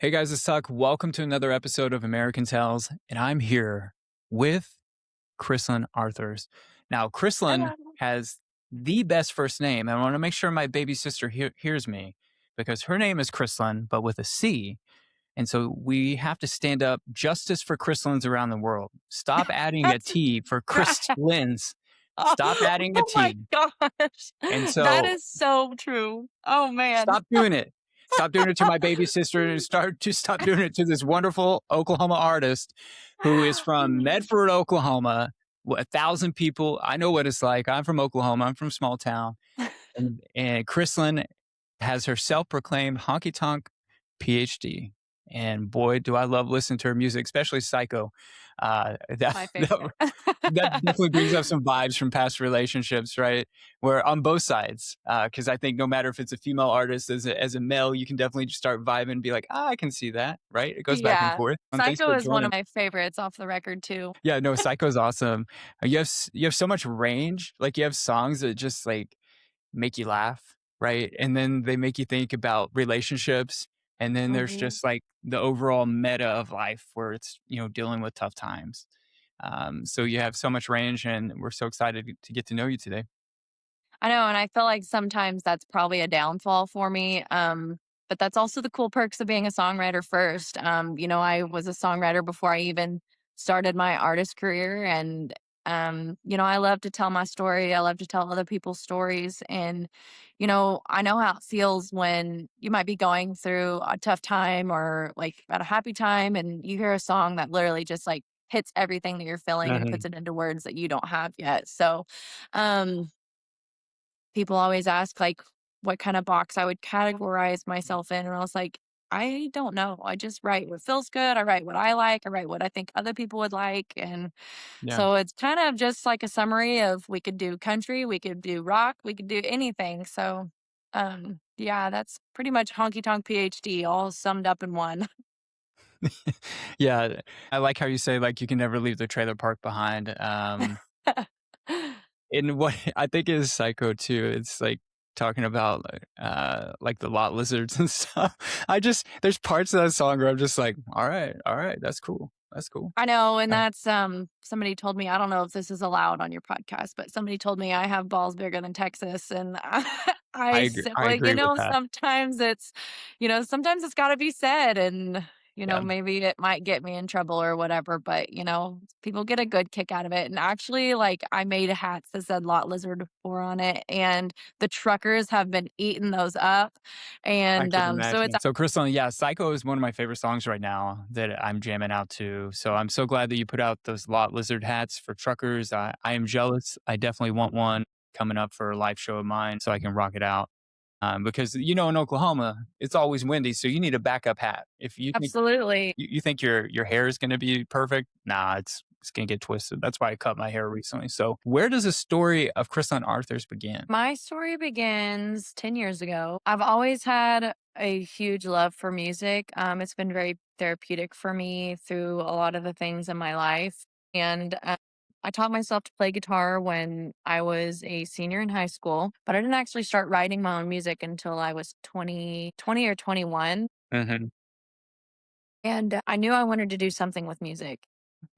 Hey guys, it's Tuck. Welcome to another episode of American Tales, and I'm here with Krislyn Arthurs. Now, Krislyn Hello. has the best first name, and I want to make sure my baby sister hears me because her name is Krislyn, but with a C. And so we have to stand up justice for Krislyns around the world. Stop adding a That's T for right. Krislyns. Oh, Stop adding a oh my T. gosh. And That so is so true. Oh man. stop doing it. Stop doing it to my baby sister and stop doing it to this wonderful Oklahoma artist who is from Medford, Oklahoma. 1,000 people. I know what it's like. I'm from Oklahoma. I'm from small town. And Krislyn has her self-proclaimed honky tonk PhD. And boy, do I love listening to her music, especially Psycho. That, My that favorite. that definitely brings up some vibes from past relationships, right? Where on both sides, because I think no matter if it's a female artist as a male, you can definitely just start vibing and be like, I can see that, right? It goes back and Yeah. forth. And thanks Psycho for is one joining. of my favorites off the record too. Yeah, no, Psycho's awesome. You have so much range. Like you have songs that just like make you laugh, right? And then they make you think about relationships. And then there's Mhm. just like the overall meta of life where it's, dealing with tough times. So you have so much range, and we're so excited to get to know you today. I know, and I feel like sometimes that's probably a downfall for me. But that's also the cool perks of being a songwriter first. I was a songwriter before I even started my artist career. And I love to tell my story. I love to tell other people's stories. And, I know how it feels when you might be going through a tough time or like at a happy time and you hear a song that literally just like hits everything that you're feeling and puts Mhm. it into words that you don't have yet. So um people always ask, like, what kind of box I would categorize myself in, and I was like, "I don't know. I just write what feels good. I write what I like. I write what I think other people would like." And Yeah. so it's kind of just like a summary of we could do country, we could do rock, we could do anything. So, yeah, that's pretty much Honky Tonk PhD all summed up in one. Yeah. I like how you say, like, you can never leave the trailer park behind. And what I think is Psycho too, it's like talking about like the lot lizards and stuff. There's parts of that song where I'm just like, all right, that's cool. That's cool. I know, and Uh, that's, somebody told me, I don't know if this is allowed on your podcast, but somebody told me I have balls bigger than Texas, and I said, I "Well, agree with that. sometimes it's gotta be said, and, Yeah. maybe it might get me in trouble or whatever, but, people get a good kick out of it." And actually, like, I made hats that said "Lot Lizard 4" on it, and the truckers have been eating those up, I and, can so it's imagine. So, Crystal, yeah, Psycho is one of my favorite songs right now that I'm jamming out to. So, I'm so glad that you put out those lot lizard hats for truckers. I am jealous. I definitely want one coming up for a live show of mine so I can rock it out. Because in Oklahoma, it's always windy, so you need a backup hat. If you think absolutely. you think your hair is going to be perfect, nah, it's going to get twisted. That's why I cut my hair recently. So, where does the story of Krislyn Arthurs begin? My story begins 10 years ago. I've always had a huge love for music. It's been very therapeutic for me through a lot of the things in my life. And I taught myself to play guitar when I was a senior in high school, but I didn't actually start writing my own music until I was 20 or 21. Hmm. And I knew I wanted to do something with music.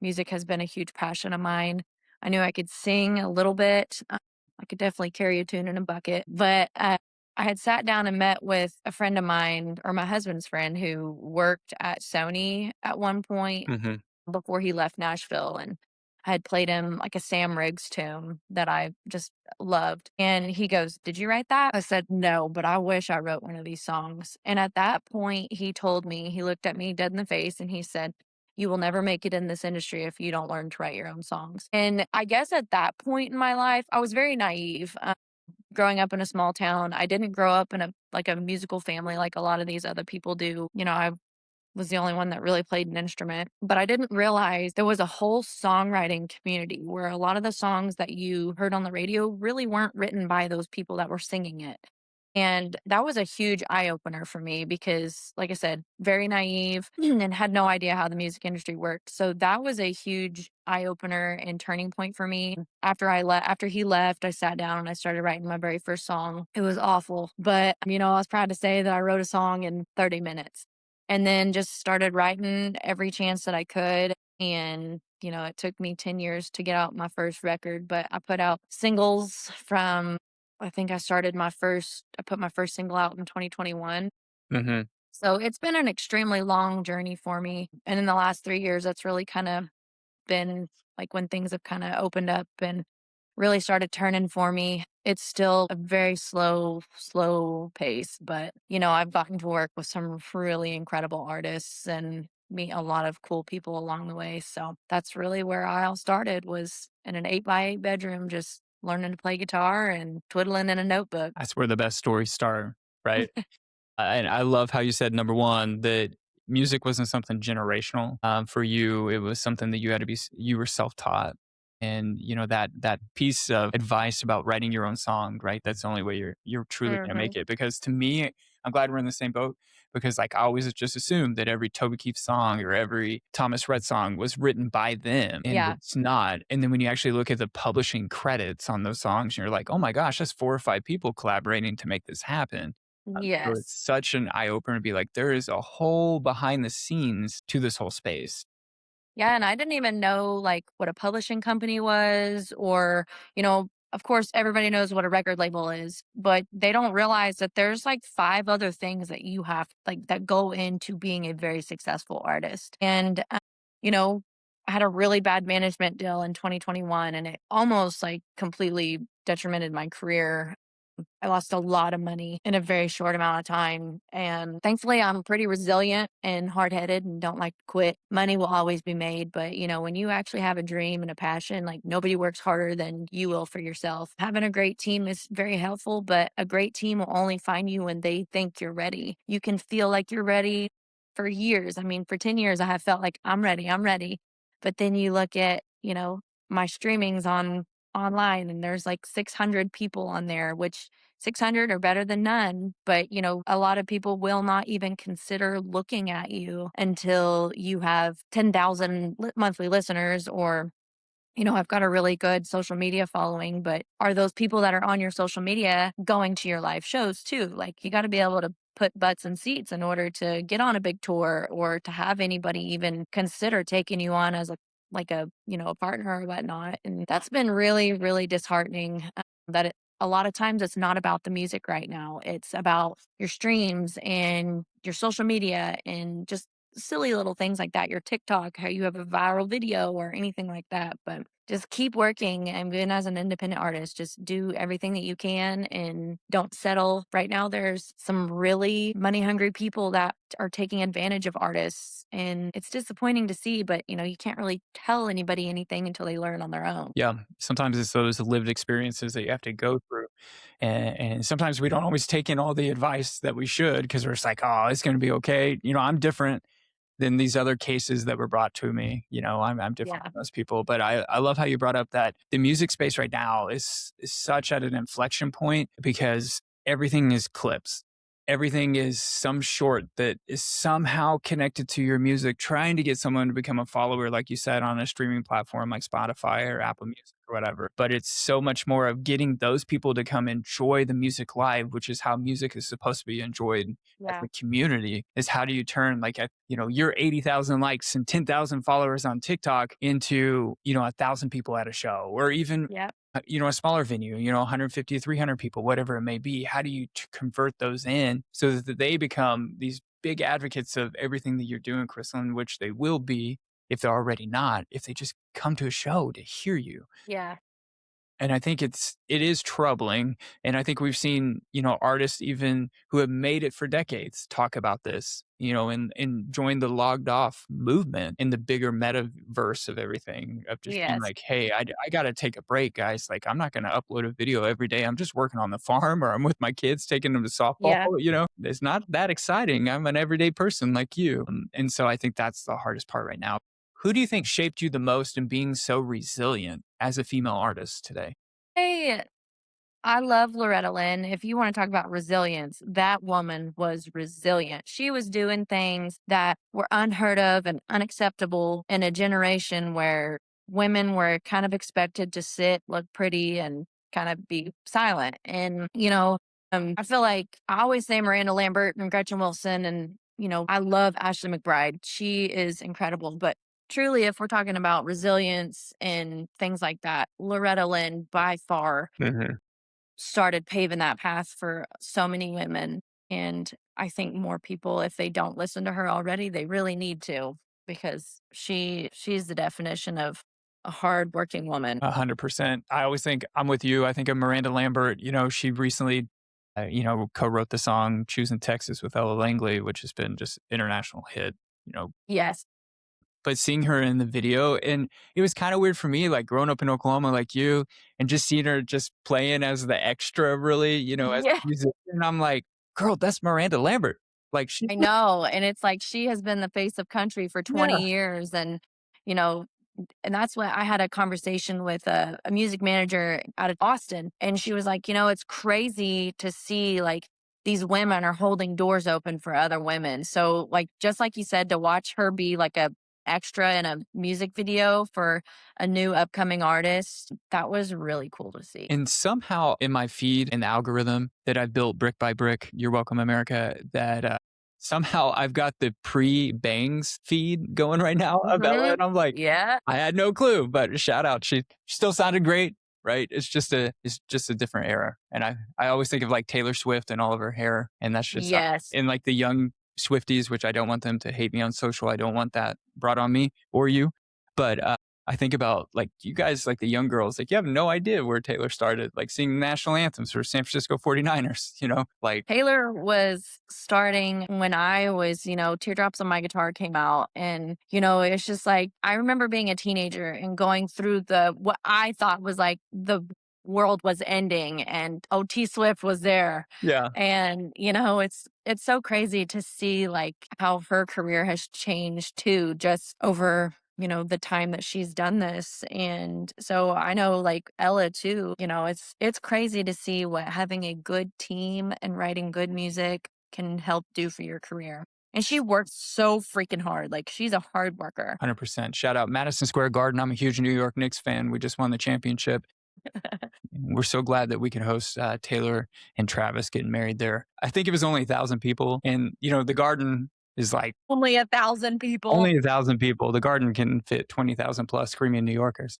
Music has been a huge passion of mine. I knew I could sing a little bit. I could definitely carry a tune in a bucket, but I had sat down and met with a friend of mine, or my husband's friend, who worked at Sony at one point Hmm. before he left Nashville. And I had played him like a Sam Riggs tune that I just loved. And he goes, "Did you write that?" I said, "No, but I wish I wrote one of these songs." And at that point, he told me, he looked at me dead in the face and he said, "You will never make it in this industry if you don't learn to write your own songs." And I guess at that point in my life, I was very naive. Growing up in a small town, I didn't grow up in a musical family like a lot of these other people do. I was the only one that really played an instrument, but I didn't realize there was a whole songwriting community where a lot of the songs that you heard on the radio really weren't written by those people that were singing it. And that was a huge eye opener for me because, like I said, very naive and had no idea how the music industry worked. So that was a huge eye opener and turning point for me. After he left, I sat down and I started writing my very first song. It was awful, but I was proud to say that I wrote a song in 30 minutes. and then just started writing every chance that I could. And, it took me 10 years to get out my first record, but I put out singles from, I think I put my first single out in 2021. Hmm. So it's been an extremely long journey for me. And in the last 3 years, that's really kind of been like when things have kind of opened up and really started turning for me. It's still a very slow pace, but I've gotten to work with some really incredible artists and meet a lot of cool people along the way. So that's really where I all started, was in an 8x8 bedroom, just learning to play guitar and twiddling in a notebook. That's where the best stories start, right? And I love how you said, number one, that music wasn't something generational for you. It was something that you had to be, you were self taught. And that piece of advice about writing your own song, right? That's the only way you're truly going to Hmm. make it. Because to me, I'm glad we're in the same boat. Because like I always just assumed that every Toby Keith song or every Thomas Rhett song was written by them, and Yeah. it's not. And then when you actually look at the publishing credits on those songs, you're like, oh my gosh, that's 4 or 5 people collaborating to make this happen. So it's Yes. such an eye opener to be like, there is a whole behind the scenes to this whole space. Yeah, and I didn't even know like what a publishing company was, or, of course everybody knows what a record label is, but they don't realize that there's like five other things that you have like that go into being a very successful artist. And you know, I had a really bad management deal in 2021, and it almost like completely detrimented my career. I lost a lot of money in a very short amount of time. And thankfully, I'm pretty resilient and hard headed and don't like to quit. Money will always be made. But, when you actually have a dream and a passion, like nobody works harder than you will for yourself. Having a great team is very helpful, but a great team will only find you when they think you're ready. You can feel like you're ready for years. I mean, for 10 years, I have felt like I'm ready, I'm ready. But then you look at, my streamings on online, and there's like 600 people on there, which 600 are better than none. But, a lot of people will not even consider looking at you until you have 10,000 monthly listeners, or, I've got a really good social media following. But are those people that are on your social media going to your live shows too? Like, you got to be able to put butts in seats in order to get on a big tour, or to have anybody even consider taking you on as a partner or whatnot. And that's been really, really disheartening. A lot of times it's not about the music right now. It's about your streams and your social media and just silly little things like that. Your TikTok, how you have a viral video or anything like that. But just keep working. And even as an independent artist, just do everything that you can and don't settle. Right now, there's some really money hungry people that are taking advantage of artists. And it's disappointing to see, but you can't really tell anybody anything until they learn on their own. Yeah. Sometimes it's those lived experiences that you have to go through. And sometimes we don't always take in all the advice that we should because we're just like, oh, it's going to be okay. I'm different than these other cases that were brought to me. I'm different Yeah. from those people. But I love how you brought up that the music space right now is such at an inflection point because everything is clips. Everything is some short that is somehow connected to your music, trying to get someone to become a follower, like you said, on a streaming platform like Spotify or Apple Music or whatever. But it's so much more of getting those people to come enjoy the music live, which is how music is supposed to be enjoyed as Yeah. a community. Is how do you turn like your 80,000 likes and 10,000 followers on TikTok into 1,000 people at a show, or even Yeah. a smaller venue, 150 to 300 people, whatever it may be. How do you convert those in so that they become these big advocates of everything that you're doing, Krislyn, which they will be if they're already not, if they just come to a show to hear you. Yeah. And I think it is troubling. And I think we've seen, artists even who have made it for decades talk about this, and join the logged off movement in the bigger metaverse of everything, of just being Yes. like, hey, I got to take a break, guys. Like, I'm not going to upload a video every day. I'm just working on the farm or I'm with my kids, taking them to softball. Yeah. It's not that exciting. I'm an everyday person like you. And so I think that's the hardest part right now. Who do you think shaped you the most in being so resilient as a female artist today? Hey, I love Loretta Lynn. If you want to talk about resilience, that woman was resilient. She was doing things that were unheard of and unacceptable in a generation where women were kind of expected to sit, look pretty, and kind of be silent. And, I feel like I always say Miranda Lambert and Gretchen Wilson and, I love Ashley McBride. She is incredible. But truly, if we're talking about resilience and things like that, Loretta Lynn by far Mhm. started paving that path for so many women. And I think more people, if they don't listen to her already, they really need to, because she's the definition of a hardworking woman. 100%. I always think I'm with you. I think of Miranda Lambert. She recently, co-wrote the song "Choosing Texas" with Ella Langley, which has been just international hit. You know, Yes. but seeing her in the video, and it was kind of weird for me, like growing up in Oklahoma, like you, and just seeing her just playing as the extra, really, as Yeah. a musician. And I'm like, girl, that's Miranda Lambert. Like I know. And it's like she has been the face of country for yeah, 20 years. And, you know, and that's when I had a conversation with a music manager out of Austin. And she was like, it's crazy to see like these women are holding doors open for other women. So, like, just like you said, to watch her be like a extra in a music video for a new upcoming artist, that was really cool to see. and somehow in my feed and the algorithm that I've built brick by brick, You're Welcome America, that somehow I've got the pre-bangs feed going right now of Ella. Hmm. And I'm like, Yeah. I had no clue, but shout out. She still sounded great, right? It's just a different era. And I always think of like Taylor Swift and all of her hair. And that's just Yes. in like the young Swifties, which I don't want them to hate me on social. I don't want that brought on me or you. But I think about like you guys, like the young girls, like you have no idea where Taylor started, like singing national anthems for San Francisco 49ers, like, Taylor was starting when I was, Teardrops on My Guitar came out. And, it's just like, I remember being a teenager and going through what I thought was like the world was ending, and T Swift was there. yeah, And, it's so crazy to see like how her career has changed too, just over the time that she's done this. And so I know like Ella too, it's crazy to see what having a good team and writing good music can help do for your career. And she works so freaking hard. Like she's a hard worker. 100%. Shout out Madison Square Garden. I'm a huge New York Knicks fan. We just won the championship. We're so glad that we could host Taylor and Travis getting married there. I think it was only 1,000 people. And, the garden is like Only 1,000 people. only 1,000 people. The garden can fit 20,000 plus screaming New Yorkers.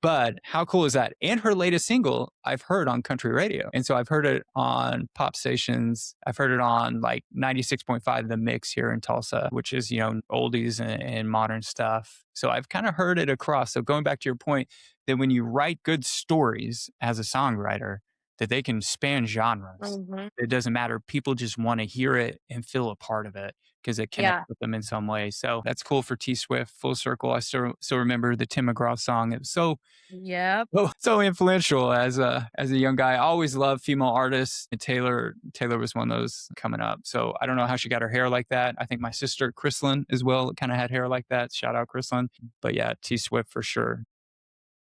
But how cool is that? And her latest single, I've heard on country radio. And so I've heard it on pop stations. I've heard it on like 96.5 The Mix here in Tulsa, which is, oldies and modern stuff. So I've kind of heard it across. So going back to your point, that when you write good stories as a songwriter, that they can span genres. Mhm. It doesn't matter. People just want to hear it and feel a part of it because it connects Yeah. with them in some way. So that's cool for T Swift. Full circle. I still remember the Tim McGraw song. It was Yep. so influential as a young guy. I always loved female artists. And Taylor was one of those coming up. So I don't know how she got her hair like that. I think my sister Krislyn as well kind of had hair like that. Shout out Krislyn. But yeah, T Swift for sure.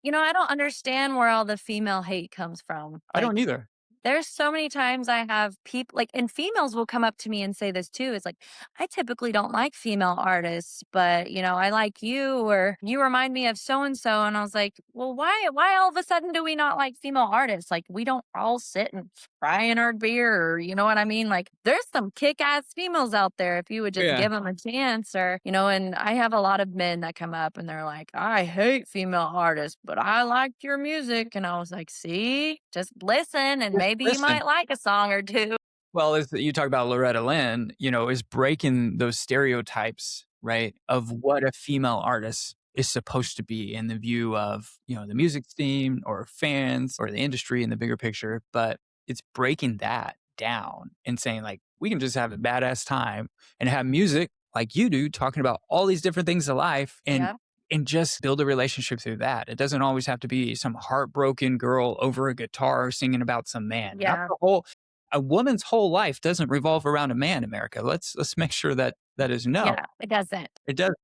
I don't understand where all the female hate comes from. I Like, don't either. there's so many times I have people like, and females will come up to me and say this too. It's like, I typically don't like female artists, but I like you, or you remind me of so and so. And I was like, well, why all of a sudden do we not like female artists? Like, we don't all sit and fry in our beer, or you know what I mean? Like, there's some kick ass females out there if you would just Yeah. give them a chance, or, and I have a lot of men that come up and they're like, I hate female artists, but I liked your music. And I was like, see, just listen and Just maybe you listen. might like a song or two. Well, as you talk about Loretta Lynn, is breaking those stereotypes, right, of what a female artist is supposed to be in the view of, the music scene or fans or the industry in the bigger picture. But it's breaking that down and saying, like, we can just have a badass time and have music like you do, talking about all these different things of life Yeah. and just build a relationship through that. It doesn't always have to be some heartbroken girl over a guitar singing about some man. Not Yeah. the whole A woman's whole life doesn't revolve around a man, America. Let's make sure that that is no. Yeah. It doesn't. It does.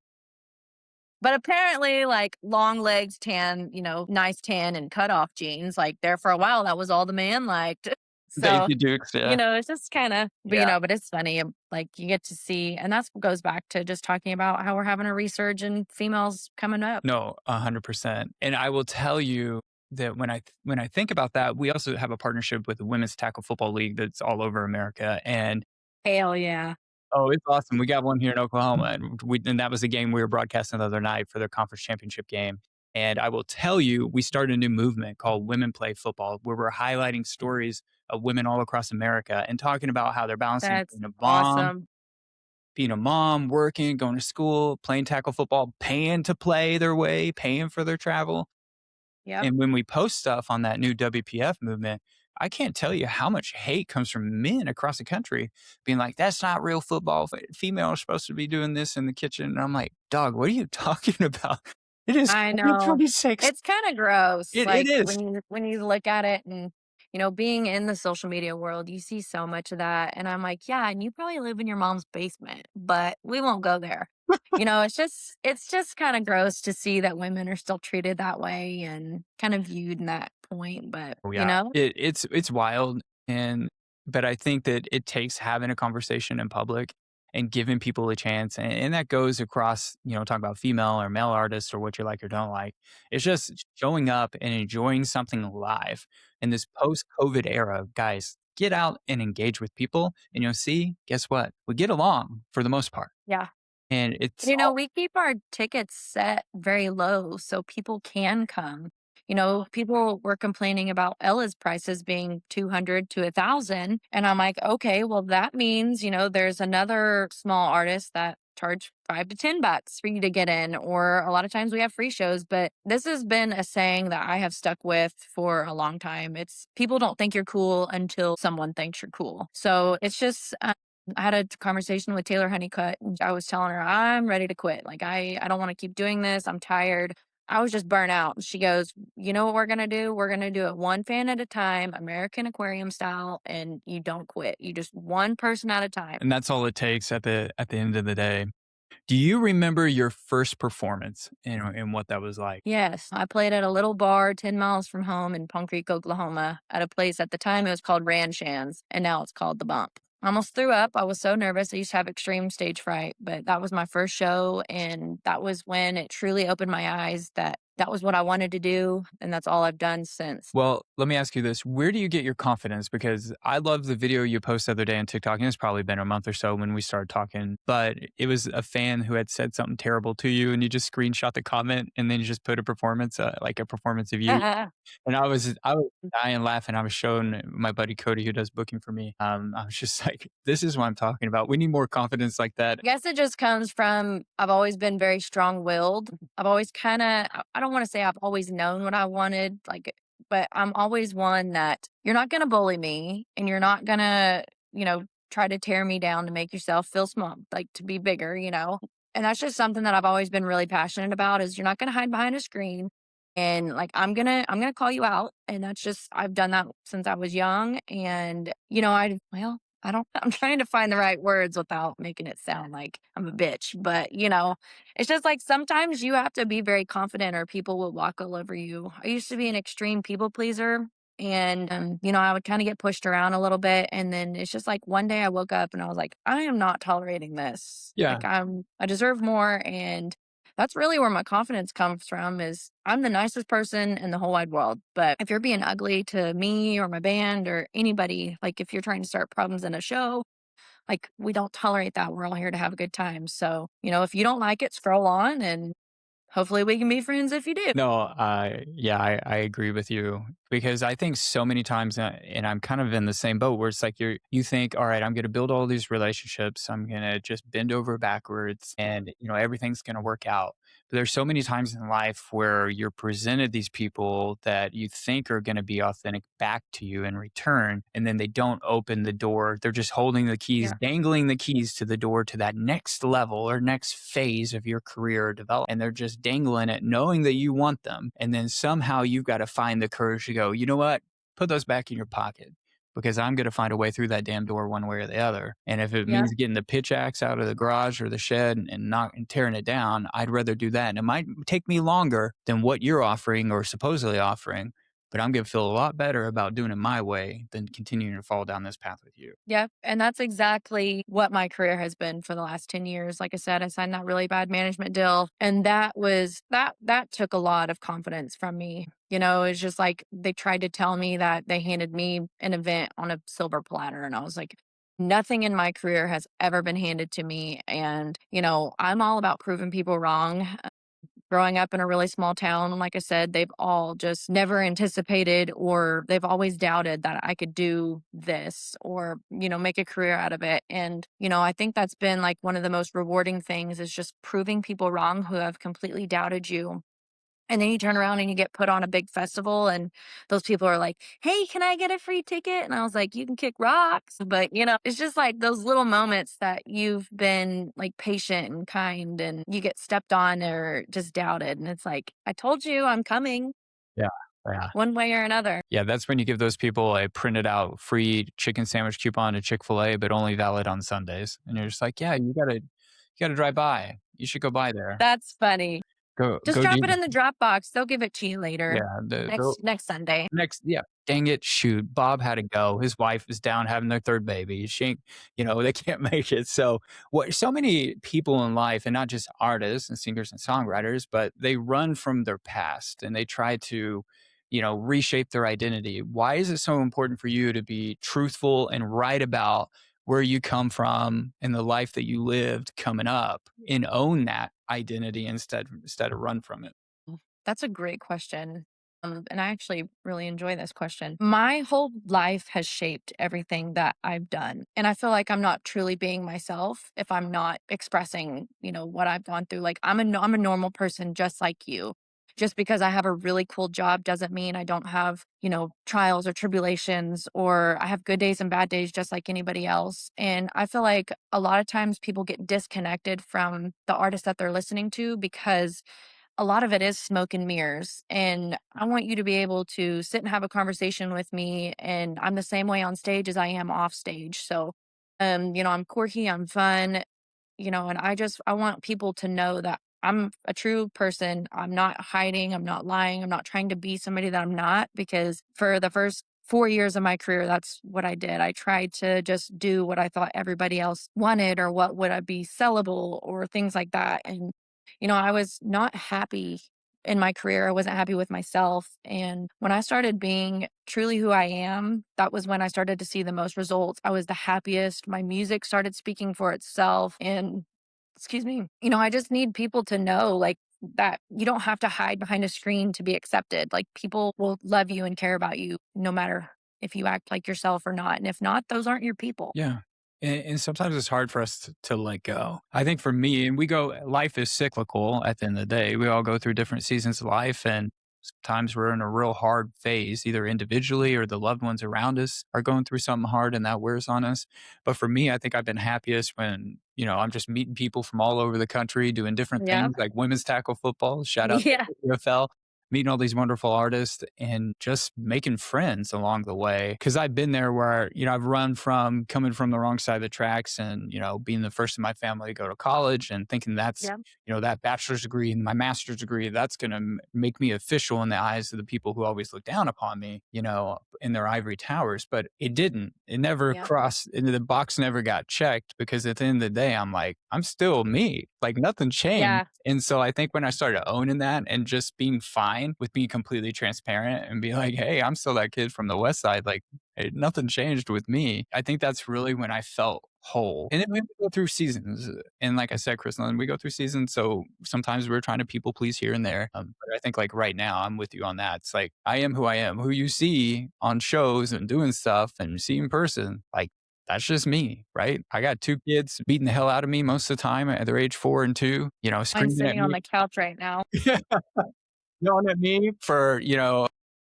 But apparently, like long legs, tan, nice tan and cutoff jeans, like there for a while, that was all the man liked. So, Daisy Dukes, yeah. it's just kind of, but Yeah. but it's funny. Like you get to see, and that's what goes back to just talking about how we're having a resurge in females coming up. No, 100%. And I will tell you that when I think about that, we also have a partnership with the Women's Tackle Football League that's all over America. And Hell yeah. Oh, it's awesome. We got one here in Oklahoma, and that was the game we were broadcasting the other night for their conference championship game. And I will tell you, we started a new movement called Women Play Football, where we're highlighting stories of women all across America and talking about how they're balancing That's awesome. being a mom, working, going to school, playing tackle football, paying to play their way, paying for their travel. Yep. And when we post stuff on that new WPF movement, I can't tell you how much hate comes from men across the country being like, that's not real football. Female are supposed to be doing this in the kitchen. And I'm like, dog, what are you talking about? It is I know. 2026. It's kinda gross, It like, is. when you look at it and, being in the social media world, you see so much of that, and I'm like, "Yeah, and you probably live in your mom's basement, but we won't go there." It's just kinda gross to see that women are still treated that way and kind of viewed in that point, but, Oh, you yeah. know? It's wild, but I think that it takes having a conversation in public and giving people a chance, and that goes across, talking about female or male artists or what you like or don't like. It's just showing up and enjoying something live. In this post-COVID era, guys, get out and engage with people, and you'll see, guess what? We get along for the most part, Yeah. and it's all We keep our tickets set very low so people can come. People were complaining about Ella's prices being 200 to 1,000. And I'm like, okay, well, that means, there's another small artist that charge $5 to $10 for you to get in. Or a lot of times we have free shows, but this has been a saying that I have stuck with for a long time. It's people don't think you're cool until someone thinks you're cool. So it's just, I had a conversation with Taylor Honeycutt, and I was telling her, "I'm ready to quit. Like, I don't wanna keep doing this. I'm tired." I was just burnt out. And she goes, "You know what we're gonna do? We're gonna do it one fan at a time, American aquarium style, and you don't quit. You just one person at a time." and that's all it takes at the end of the day. Do you remember your first performance and what that was like? Yes, I played at a little bar 10 miles from home in Punk Creek, Oklahoma, at a place at the time it was called Ranshan's, and now it's called The Bump. I almost threw up. I was so nervous. I used to have extreme stage fright, but that was my first show, and that was when it truly opened my eyes that that was what I wanted to do, and that's all I've done since. Well, let me ask you this. Where do you get your confidence? Because I love the video you posted the other day on TikTok, and it's probably been a month or so when we started talking, but it was a fan who had said something terrible to you, and you just screenshot the comment and then you just put a performance, like a performance of you. And I was dying laughing. I was showing my buddy Cody, who does booking for me. I was just like, this is what I'm talking about. We need more confidence like that. I guess it just comes from I've always been very strong-willed. I've always kinda I don't wanna say I've always known what I wanted, like, but I'm always one that you're not gonna bully me, and you're not gonna, try to tear me down to make yourself feel small, like, to be bigger. And that's just something that I've always been really passionate about is you're not gonna hide behind a screen, and, like, I'm gonna call you out, and that's just I've done that since I was young, and, I don't I'm trying to find the right words without making it sound like I'm a bitch, but, it's just like sometimes you have to be very confident or people will walk all over you. I used to be an extreme people pleaser and, I would kind of get pushed around a little bit. And then it's just like one day I woke up and I was like, I am not tolerating this. Yeah. Like I deserve more. And that's really where my confidence comes from is I'm the nicest person in the whole wide world. But if you're being ugly to me or my band or anybody, like if you're trying to start problems in a show, like we don't tolerate that. We're all here to have a good time. So, if you don't like it, scroll on and hopefully we can be friends if you do. No, yeah, I agree with you because I think so many times, and I'm kind of in the same boat where it's like you think, all right, I'm going to build all these relationships, I'm going to just bend over backwards, and everything's going to work out. But there's so many times in life where you're presented these people that you think are going to be authentic back to you in return, and then they don't open the door. They're just holding the keys, Yeah. dangling the keys to the door to that next level or next phase of your career or development. And they're just dangling it, knowing that you want them. And then somehow you've got to find the courage to go, you know what? Put those back in your pocket because I'm going to find a way through that damn door one way or the other. And if it Yeah. means getting the pitch axe out of the garage or the shed and not and tearing it down, I'd rather do that. And it might take me longer than what you're offering or supposedly offering, but I'm going to feel a lot better about doing it my way than continuing to fall down this path with you. Yep, and that's exactly what my career has been for the last 10 years. Like I said, I signed that really bad management deal, and that took a lot of confidence from me. It's just like they tried to tell me that they handed me an event on a silver platter, and I was like, Nothing in my career has ever been handed to me. And, I'm all about proving people wrong. Growing up in a really small town, like I said, they've all just never anticipated or they've always doubted that I could do this or, make a career out of it. And, I think that's been like one of the most rewarding things is just proving people wrong who have completely doubted you. And then you turn around and you get put on a big festival, and those people are like, "Hey, can I get a free ticket?" And I was like, "You can kick rocks." But, it's just like those little moments that you've been like patient and kind and you get stepped on or just doubted. And it's like, I told you I'm coming Yeah. Yeah. one way or another. Yeah, that's when you give those people a printed out free chicken sandwich coupon to Chick-fil-A, but only valid on Sundays. And you're just like, yeah, you gotta drive by. You should go by there. That's funny. Just Go drop it do in the Dropbox. They'll give it to you later. yeah, the Next Sunday. yeah. Dang it, shoot. Bob had to go. His wife is down having their third baby. She ain't, they can't make it. So so many people in life, and not just artists and singers and songwriters, but they run from their past and they try to, reshape their identity. Why is it so important for you to be truthful and write about where you come from and the life that you lived coming up and own that identity instead of run from it? That's a great question. And I actually really enjoy this question. My whole life has shaped everything that I've done. And I feel like I'm not truly being myself if I'm not expressing, what I've gone through. Like I'm a normal person just like you. Just because I have a really cool job doesn't mean I don't have, trials or tribulations, or I have good days and bad days just like anybody else. And I feel like a lot of times people get disconnected from the artist that they're listening to because a lot of it is smoke and mirrors. And I want you to be able to sit and have a conversation with me. And I'm the same way on stage as I am off stage. So, I'm quirky, I'm fun, and I want people to know that I'm a true person. I'm not hiding, I'm not lying, I'm not trying to be somebody that I'm not, because for the first 4 years of my career, that's what I did. I tried to just do what I thought everybody else wanted or what would I be sellable or things like that. And, I was not happy in my career. I wasn't happy with myself. And when I started being truly who I am, that was when I started to see the most results. I was the happiest. My music started speaking for itself. And excuse me, I just need people to know like that you don't have to hide behind a screen to be accepted. Like people will love you and care about you no matter if you act like yourself or not. And if not, those aren't your people. Yeah. And sometimes it's hard for us to let go. I think for me, and life is cyclical at the end of the day. We all go through different seasons of life. And sometimes we're in a real hard phase, either individually or the loved ones around us are going through something hard and that wears on us. But for me, I think I've been happiest when, I'm just meeting people from all over the country doing different Yeah. things like women's tackle football, shout out to Yeah. the UFL, meeting all these wonderful artists and just making friends along the way. Cause I've been there where, I've run from coming from the wrong side of the tracks and, being the first in my family to go to college and thinking that's, Yeah. that bachelor's degree and my master's degree, that's going to make me official in the eyes of the people who always look down upon me, in their ivory towers. But it didn't. It never Yeah. crossed into the box, never got checked because at the end of the day, I'm like, I'm still me. Like nothing changed. Yeah. And so I think when I started owning that and just being fine with being completely transparent and being like, hey, I'm still that kid from the West Side, like hey, nothing changed with me. I think that's really when I felt whole. And then we go through seasons. And like I said, Krislyn, we go through seasons. So sometimes we're trying to people please here and there. But I think like right now, I'm with you on that. It's like, I am who I am, who you see on shows and doing stuff and you see in person. Like, that's just me, right? I got two kids beating the hell out of me most of the time at their age 4 and 2, Mine's screaming at sitting on me, the couch right now. yelling at me for,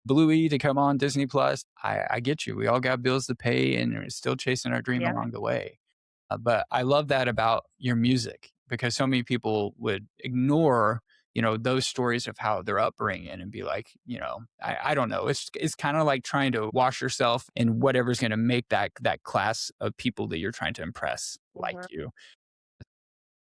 Bluey to come on Disney Plus. I get you. We all got bills to pay and we're still chasing our dream Yeah. along the way. But I love that about your music because so many people would ignore, those stories of how their upbringing and be like, I don't know. It's kind of like trying to wash yourself in whatever's going to make that class of people that you're trying to impress like Mhm. you.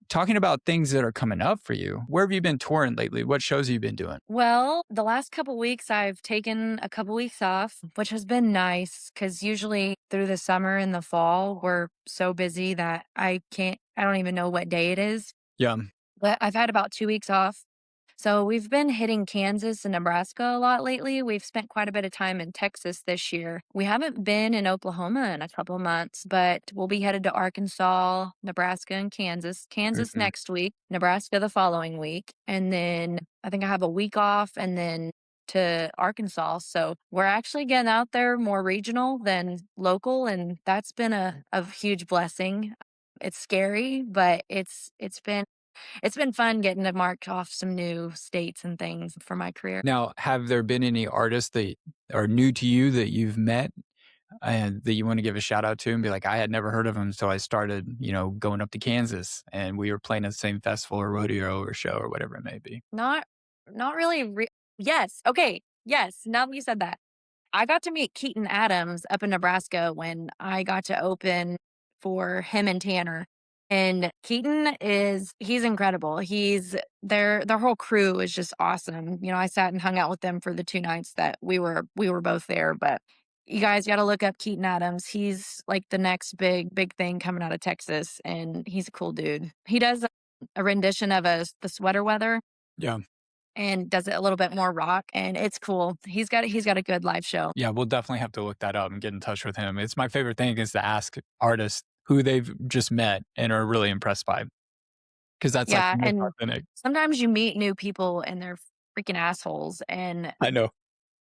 Talking about things that are coming up for you, where have you been touring lately? What shows have you been doing? Well, the last couple weeks, I've taken a couple weeks off, which has been nice because usually through the summer and the fall, we're so busy that I don't even know what day it is. Yeah. But I've had about 2 weeks off. So we've been hitting Kansas and Nebraska a lot lately. We've spent quite a bit of time in Texas this year. We haven't been in Oklahoma in a couple months, but we'll be headed to Arkansas, Nebraska, and Kansas. Kansas Mhm. next week, Nebraska the following week. And then I think I have a week off and then to Arkansas. So we're actually getting out there more regional than local. And that's been a huge blessing. It's scary, but it's been fun getting to mark off some new states and things for my career. Now, have there been any artists that are new to you that you've met and that you want to give a shout out to and be like, I had never heard of him, so I started, going up to Kansas and we were playing at the same festival or rodeo or show or whatever it may be. Not not really yes, okay, yes, now that you said that. I got to meet Keaton Adams up in Nebraska when I got to open for him and Tanner. And he's incredible. Their whole crew is just awesome. I sat and hung out with them for the 2 nights that we were both there, but you guys got to look up Keaton Adams. He's like the next big thing coming out of Texas and he's a cool dude. He does a rendition of the Sweater Weather Yeah. and does it a little bit more rock and it's cool. He's got a good live show. Yeah, we'll definitely have to look that up and get in touch with him. It's my favorite thing is to ask artists who they've just met and are really impressed by because that's like Yeah, the most and authentic. sometimes you meet new people and they're freaking assholes, and I know.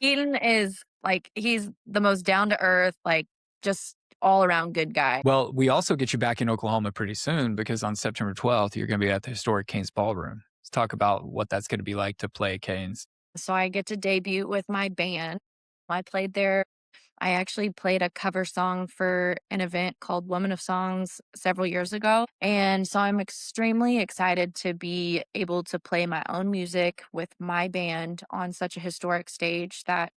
Keaton is, like, he's the most down to earth, like, just all around good guy. Well, we also get you back in Oklahoma pretty soon because on September 12th, you're going to be at the historic Canes Ballroom. Let's talk about what that's going to be like to play Canes. So I get to debut with my band. I played there I actually played a cover song for an event called Woman of Songs several years ago. And so I'm extremely excited to be able to play my own music with my band on such a historic stage that,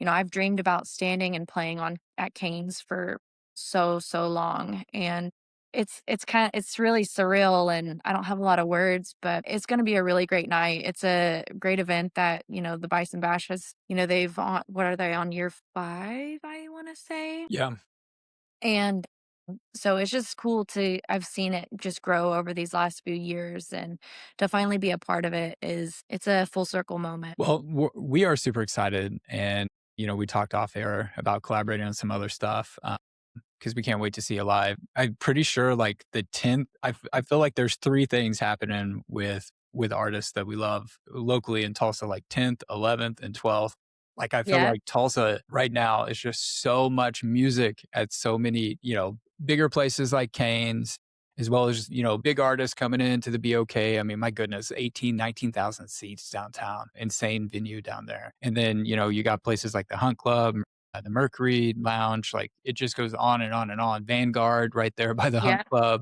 I've dreamed about standing and playing on at Canes for so long. And it's really surreal and I don't have a lot of words, but it's going to be a really great night. It's a great event that, the Bison Bash has, they've on, what are they on year 5, I want to say. Yeah. And so it's just cool I've seen it just grow over these last few years and to finally be a part of it's a full circle moment. Well, we are super excited. And, we talked off air about collaborating on some other stuff. Because we can't wait to see you live. I'm pretty sure like the 10th, I feel like there's 3 things happening with artists that we love locally in Tulsa, like 10th, 11th, and 12th. Like I feel Yeah. like Tulsa right now is just so much music at so many, bigger places like Canes, as well as, big artists coming into the BOK. I mean, my goodness, 18, 19,000 seats downtown, insane venue down there. And then, you got places like the Hunt Club, the Mercury Lounge, like it just goes on and on and on. Vanguard right there by the Hunt Yeah. Club.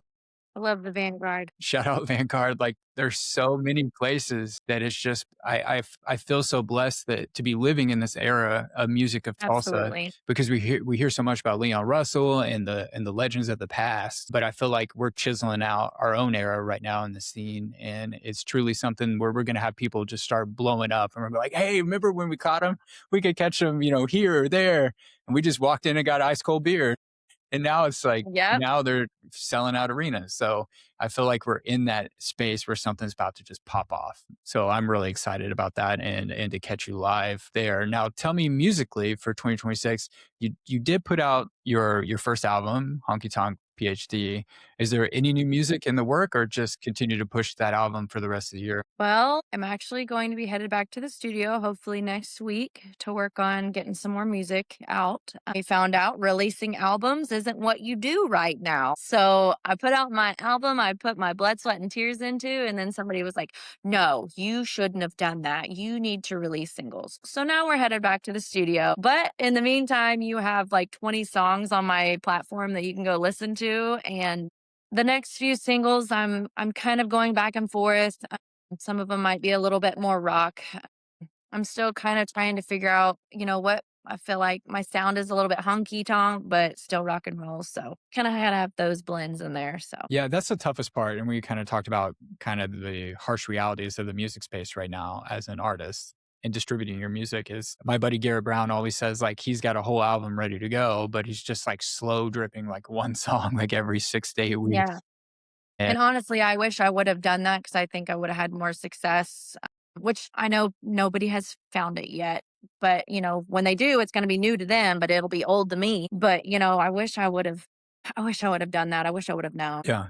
I love the Vanguard. Shout out Vanguard. Like there's so many places that it's just I feel so blessed that to be living in this era of music of Tulsa Absolutely. because we hear so much about Leon Russell and the legends of the past. But I feel like we're chiseling out our own era right now in the scene. And it's truly something where we're gonna have people just start blowing up and we're like, hey, remember when we caught them? We could catch them, here or there. And we just walked in and got ice cold beer. And now it's like, Yep. now they're selling out arenas. So I feel like we're in that space where something's about to just pop off. So I'm really excited about that and to catch you live there. Now tell me musically for 2026, you did put out your first album, Honky Tonk PhD. Is there any new music in the work or just continue to push that album for the rest of the year? Well, I'm actually going to be headed back to the studio hopefully next week to work on getting some more music out. I found out releasing albums isn't what you do right now. So I put out my album, I put my blood, sweat, and tears into, and then somebody was like, no, you shouldn't have done that. You need to release singles. So now we're headed back to the studio. But in the meantime, you have like 20 songs on my platform that you can go listen to. And the next few singles, I'm kind of going back and forth. Some of them might be a little bit more rock. I'm still kind of trying to figure out, what I feel like my sound is a little bit honky tonk, but still rock and roll. So kind of had to have those blends in there. So Yeah, that's the toughest part. And we kind of talked about kind of the harsh realities of the music space right now as an artist and distributing your music is my buddy Garrett Brown always says like he's got a whole album ready to go, but he's just like slow dripping like one song like every 6 to 8 weeks. yeah. And And honestly, I wish I would have done that because I think I would have had more success. which I know nobody has found it yet. But, when they do, it's going to be new to them, but it'll be old to me. But, I wish I would have done that. I wish I would have known. Yeah.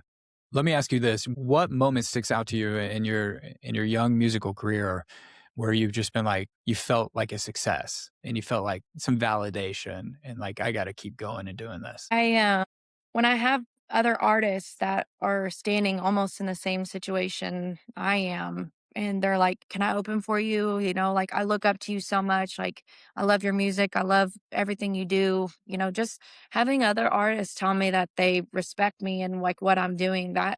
Let me ask you this. What moment sticks out to you in your young musical career where you've just been like, you felt like a success and you felt like some validation and like, I got to keep going and doing this? When I have other artists that are standing almost in the same situation I am, and they're like, "Can I open for you?" Like, I look up to you so much. Like, I love your music. I love everything you do. Just having other artists tell me that they respect me and like what I'm doing, that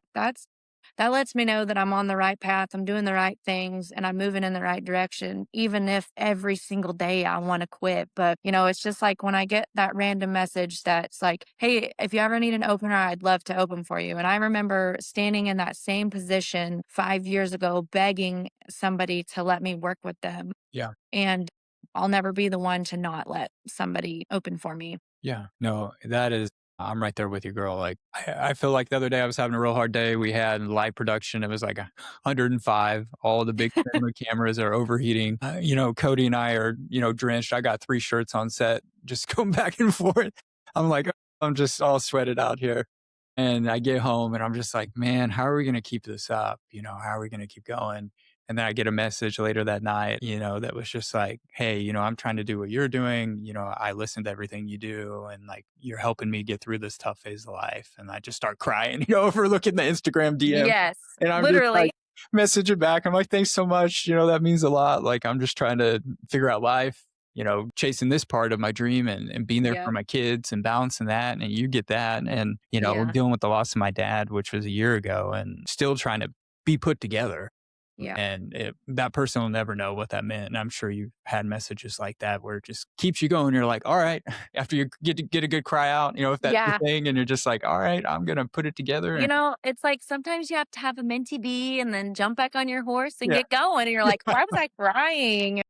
lets me know that I'm on the right path. I'm doing the right things and I'm moving in the right direction, even if every single day I want to quit. But, it's just like when I get that random message that's like, "Hey, if you ever need an opener, I'd love to open for you." And I remember standing in that same position 5 years ago, begging somebody to let me work with them. Yeah. And I'll never be the one to not let somebody open for me. Yeah. No, that is, I'm right there with you, girl. Like, I feel like the other day I was having a real hard day. We had live production. It was like 105. All the big camera cameras are overheating. Cody and I are, drenched. I got 3 shirts on set, just going back and forth. I'm like, I'm just all sweated out here. And I get home and I'm just like, man, how are we going to keep this up? How are we going to keep going? And then I get a message later that night, that was just like, hey, I'm trying to do what you're doing. I listen to everything you do and like you're helping me get through this tough phase of life. And I just start crying, overlooking the Instagram DM. Yes, And I'm just literally. like messaging back. I'm like, thanks so much. That means a lot. Like I'm just trying to figure out life, chasing this part of my dream and being there for Yep. my kids and balancing that. And you get that. And, Yeah. dealing with the loss of my dad, which was a year ago, and still trying to be put together. Yeah. And that person will never know what that meant. And I'm sure you've had messages like that where it just keeps you going. You're like, all right, after you get a good cry out, if that's your Yeah. thing, and you're just like, all right, I'm going to put it together. And It's like sometimes you have to have a minty bee and then jump back on your horse and yeah, get going. And you're like, why was I crying?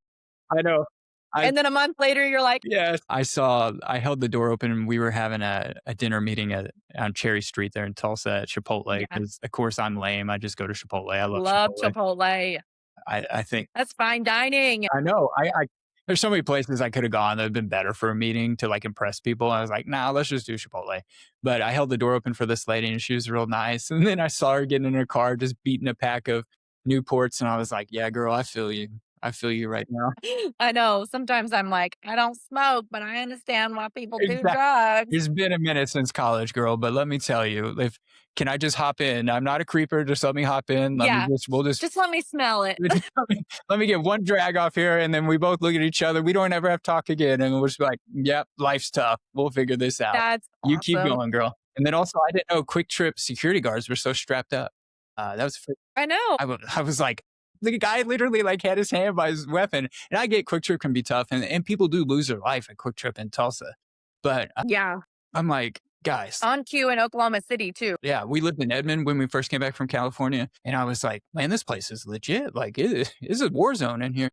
I know. And then a month later, you're like, Yes. I held the door open and we were having a dinner meeting on Cherry Street there in Tulsa at Chipotle. yeah, Because of course I'm lame. I just go to Chipotle. I love love Chipotle. Chipotle. I think, That's fine dining. I know. There's so many places I could have gone that have been better for a meeting to like impress people. I was like, nah, let's just do Chipotle. But I held the door open for this lady and she was real nice. And then I saw her getting in her car, just beating a pack of Newports. And I was like, yeah, girl, I feel you. I feel you right now. I know. Sometimes I'm like, I don't smoke, but I understand why people do Exactly. drugs. It's been a minute since college, girl, but let me tell you, can I just hop in? I'm not a creeper. Just let me hop in. Yeah. We'll just Just let me smell it. let me get one drag off here, and then we both look at each other. We don't ever have to talk again, and we'll just be like, "Yep, life's tough. We'll figure this out. That's You keep awesome. going, girl." And then also, I didn't know Quick Trip security guards were so strapped up. That was I know. I was like, the guy literally like had his hand by his weapon, and I get Quick Trip can be tough, and people do lose their life at Quick Trip in Tulsa, but Yeah. I'm like, guys, On cue in Oklahoma City, too. yeah, we lived in Edmond when we first came back from California. And I was like, man, this place is legit. Like, it is a war zone in here.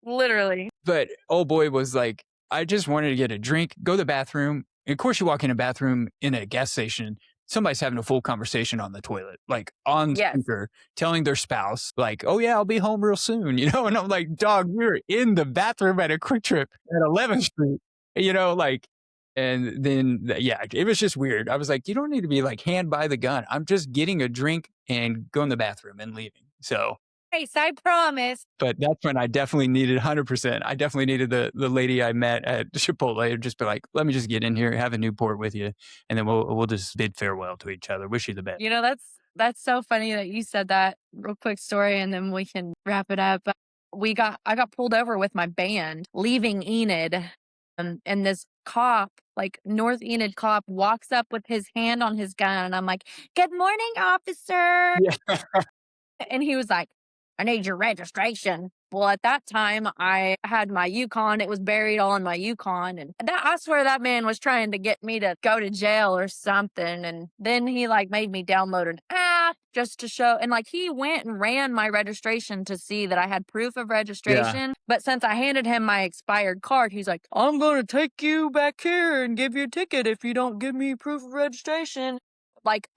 Literally. But old boy was like, I just wanted to get a drink, go to the bathroom. And of course, you walk in a bathroom in a gas station, somebody's having a full conversation on the toilet, like on Yes. speaker, telling their spouse, like, oh, yeah, I'll be home real soon. And I'm like, dog, we're in the bathroom at a Quick Trip at 11th Street, like, and then, yeah, it was just weird. I was like, you don't need to be like hand by the gun. I'm just getting a drink and going to the bathroom and leaving. So, Grace, I promise. but that's when I definitely needed 100%. I definitely needed the lady I met at Chipotle to just be like, let me just get in here, have a Newport with you, and then we'll just bid farewell to each other. Wish you the best. That's so funny that you said that. Real quick story, and then we can wrap it up. I got pulled over with my band leaving Enid, and this cop, like North Enid cop, walks up with his hand on his gun, and I'm like, "Good morning, officer." Yeah. And he was like, "I need your registration." Well, at that time, I had my Yukon. It was buried all in my Yukon. And I swear that man was trying to get me to go to jail or something. And then he like made me download an app just to show. And like he went and ran my registration to see that I had proof of registration. But since I handed him my expired card, he's like, "I'm going to take you back here and give you a ticket if you don't give me proof of registration." Like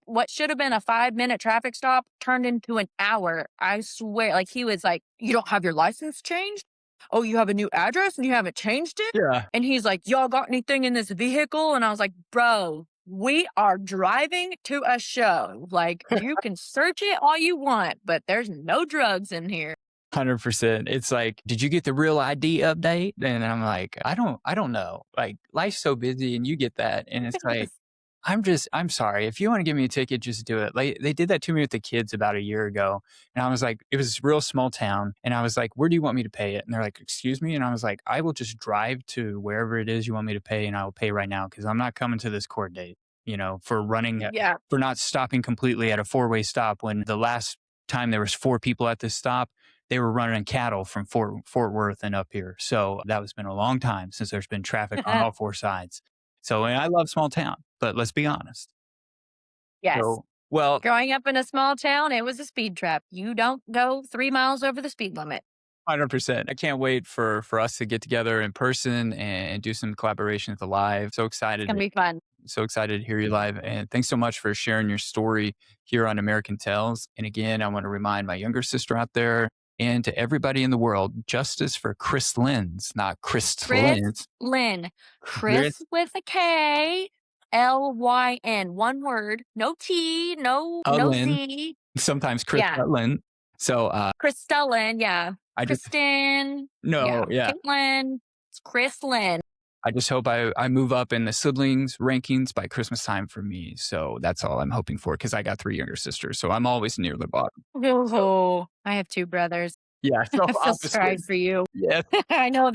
what should have been a 5-minute traffic stop turned into an hour. I swear. Like he was like, "You don't have your license changed? Oh, you have a new address and you haven't changed it?" Yeah. And he's like, "Y'all got anything in this vehicle?" And I was like, "Bro, we are driving to a show. Like you can search it all you want, but there's no drugs in here." 100%. It's like, did you get the real ID update? And I'm like, I don't know. Like life's so busy and you get that. And it's like, I'm sorry. If you want to give me a ticket, just do it. Like they did that to me with the kids about a year ago. And I was like, it was a real small town. And I was like, where do you want me to pay it? And they're like, excuse me. And I was like, I will just drive to wherever it is you want me to pay. And I will pay right now because I'm not coming to this court date, for Yeah. for not stopping completely at a 4-way stop when the last time there was 4 people at this stop, they were running cattle from Fort Worth and up here. So that was been a long time since there's been traffic on all 4 sides. So, and I love small town, but let's be honest. Yes. So, well, Growing up in a small town, it was a speed trap. You don't go 3 miles over the speed limit. 100%. I can't wait for us to get together in person and do some collaboration with the live. It's gonna be fun. So excited to hear you live. And thanks so much for sharing your story here on American Tales. And again, I want to remind my younger sister out there and to everybody in the world, justice for Krislyn's, not Kristlyn's. Lynn. Chris Chris with a K, Lyn. One word. No T, no Lynn, Z. sometimes Chris Yeah. Lynn. So Kristen, yeah. I just, Kristen. no, Yeah. yeah. Caitlin. It's Krislyn. I just hope I move up in the siblings rankings by Christmas time for me. So that's all I'm hoping for because I got 3 younger sisters. So I'm always near the bottom. Oh, I have 2 brothers. Yeah. So I feel sorry for you. Yes. I know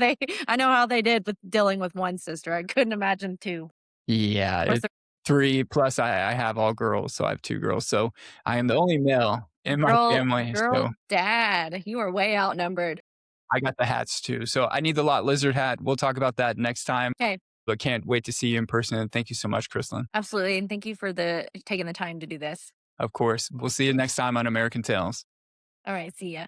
how they did with dealing with one sister. I couldn't imagine 2. Yeah. Or It's 3 plus I have all girls. So I have 2 girls. So I am the only male in my family. So dad. You are way outnumbered. I got the hats too. So I need the lot lizard hat. We'll talk about that next time. Okay. But can't wait to see you in person. And thank you so much, Krislyn. Absolutely. And thank you for taking the time to do this. Of course. We'll see you next time on American Tales. All right. See ya.